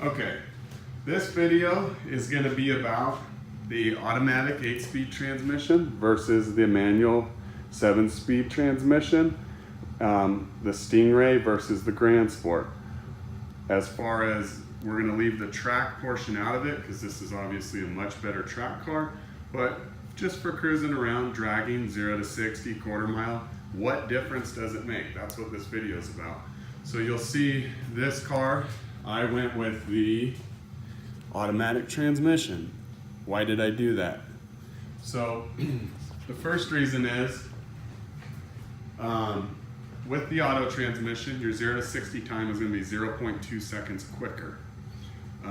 Okay, this video is going to be about the automatic 8-speed transmission versus the manual 7-speed transmission, the Stingray versus the Grand Sport. As far as, we're going to leave the track portion out of it because this is obviously a much better track car, but just for cruising around, dragging 0 to 60, quarter mile, what difference does it make? That's what this video is about. So you'll see this car, I went with the automatic transmission. Why did I do that? So the first reason is with the auto transmission, your 0 to 60 time is going to be 0.2 seconds quicker.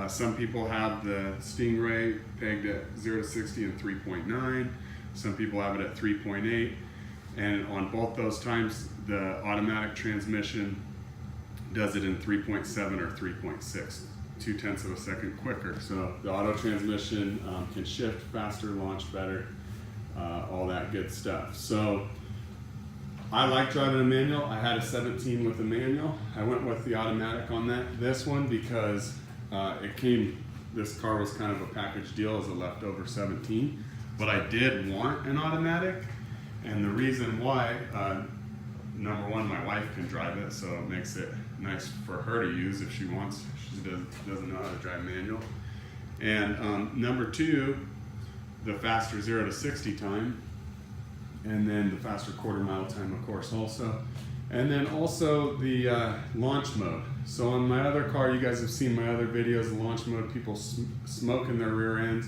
Some people have the Stingray pegged at 0 to 60 in 3.9. Some people have it at 3.8. And on both those times, the automatic transmission does it in 3.7 or 3.6, 0.2 of a second quicker. So the auto transmission can shift faster, launch better, all that good stuff. So I like driving a manual. I had a 17 with a manual. I went with the automatic on this one because this car was kind of a package deal as a leftover 17, but I did want an automatic, and the reason why, number one, my wife can drive it, so it makes it nice for her to use if she wants. She doesn't know how to drive manual. And number two, the faster 0 to 60 time, and then the faster quarter mile time, of course, also. And then also the launch mode. So on my other car, you guys have seen my other videos, the launch mode, people smoke in their rear ends.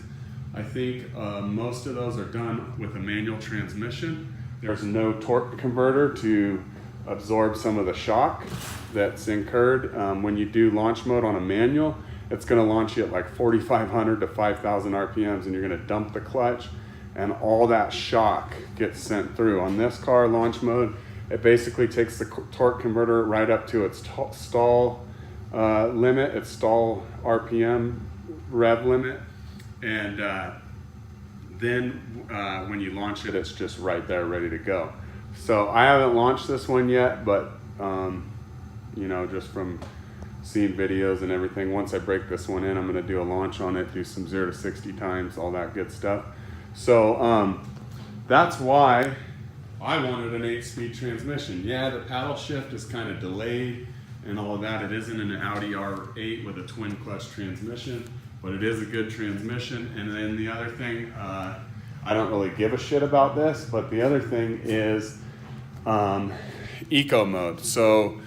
I think most of those are done with a manual transmission. There's no torque converter to absorb some of the shock that's incurred. When you do launch mode on a manual, it's gonna launch you at like 4,500 to 5,000 RPMs, and you're gonna dump the clutch, and all that shock gets sent through. On this car, launch mode, it basically takes the torque converter right up to its stall limit, its stall RPM rev limit, and then when you launch it, it's just right there ready to go. So I haven't launched this one yet, but you know, just from seeing videos and everything, once I break this one in, I'm gonna do a launch on it, do some 0 to 60 times, all that good stuff. So that's why I wanted an 8-speed transmission. Yeah, the paddle shift is kind of delayed and all of that. It isn't an Audi R8 with a twin clutch transmission, but it is a good transmission. And then the other thing, I don't really give a shit about this, but the other thing is eco mode. So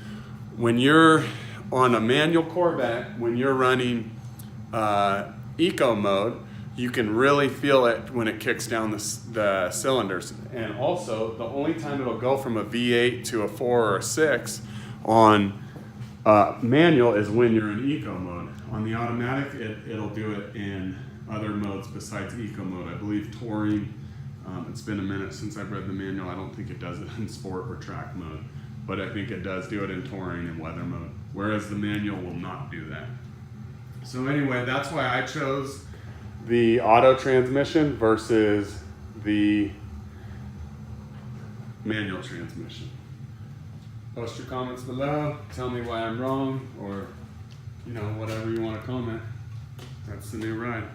when you're on a manual Corvette, when you're running eco mode, you can really feel it when it kicks down the cylinders. And also, the only time it'll go from a V8 to a 4 or a 6 on manual is when you're in eco mode. On the automatic, it'll do it in other modes besides eco mode. I believe touring, it's been a minute since I've read the manual. I don't think it does it in sport or track mode, but I think it does do it in touring and weather mode, whereas the manual will not do that. So anyway, that's why I chose the auto transmission versus the manual transmission. Post your comments below, tell me why I'm wrong, or you know, whatever you want to comment. That's the new ride.